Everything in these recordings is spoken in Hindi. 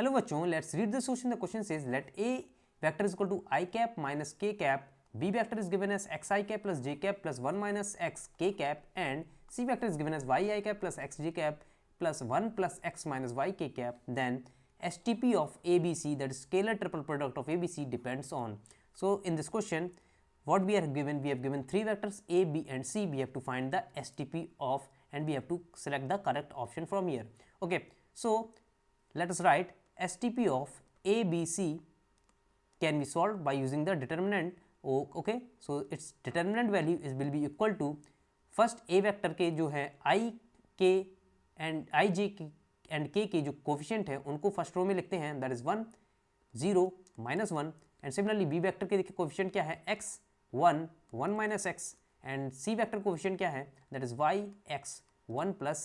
हेलो बच्चों, let's read this question. The question says let a vector is equal to I cap minus K cap, B vector is given as X I cap plus J cap plus 1 minus X K cap, and C vector is given as Y I cap plus X J cap plus 1 plus x minus Y K cap. Then STP of ABC, that is scalar triple product of ABC, depends on. So in this question, what we are given, we have given three vectors A, B and C. We have to find the STP of, and we have to select the correct option from here. Okay, so let us write STP of ABC can be solved by using the determinant. Okay, so its determinant value is will be equal to first A vector के जो है I K and I J and के जो कोफिशिएंट है उनको फर्स्ट रो में लिखते हैं, that is 1 0 -1. And similarly B vector के देखिए कोफिशिएंट क्या है x 1 1 minus x, and C vector coefficient क्या है, that is y x 1 plus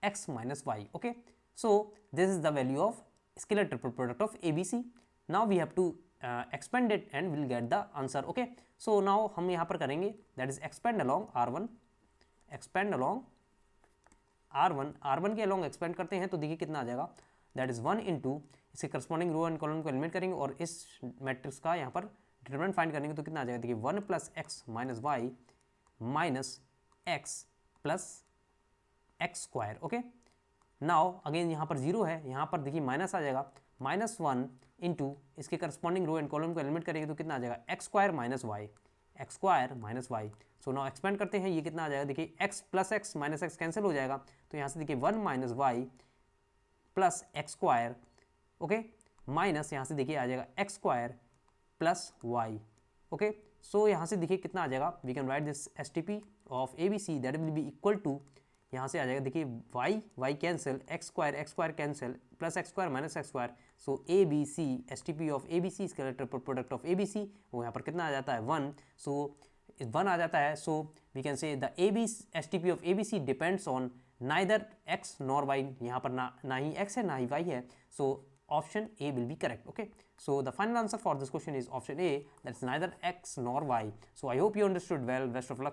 x minus y. Okay, so this is the value of scalar triple product of ABC. Now we have to expand it and will get the answer. Okay, so now हम यहाँ पर करेंगे, that is expand along R1, expand along R1 के अलॉन्ग एक्सपेंड करते हैं तो देखिए कितना आ जाएगा, दैट इज 1 इंटू इसके करस्पॉन्डिंग रो एंड कॉलम को एलिमिनेट करेंगे और इस मैट्रिक्स का यहाँ पर डिटरमिनेंट फाइंड करेंगे तो कितना आ जाएगा, देखिए 1 plus x minus y minus x plus x square. Okay, now again यहाँ पर जीरो है, यहाँ पर देखिए माइनस आ जाएगा, -1 इंटू इसके करस्पॉन्डिंग रो एंड कॉलम को एलिमिनेट करेंगे तो कितना आ जाएगा, X square minus Y, X square minus Y. So now expand करते हैं, ये कितना आ जाएगा, देखिए x plus x minus X cancel हो जाएगा तो यहाँ से देखिए 1 minus Y plus x square. Okay, minus यहाँ से देखिए आ जाएगा X square plus Y. Okay, so यहाँ से देखिए कितना आ जाएगा, we can write this STP of ABC that will be equal to, यहाँ से आ जाएगा देखिए y cancel, x square cancel plus x square minus x square. So ABC STP of ABC scalar triple product of ABC वो यहाँ पर कितना आ जाता है 1. सो 1 आ जाता है. So we can say the STP of ABC depends on neither x nor y. यहाँ पर ना ही x है ना ही y है. So option A will be correct. Okay, so the final answer for this question is option A, that's neither x nor y. So I hope you understood well. Best of luck.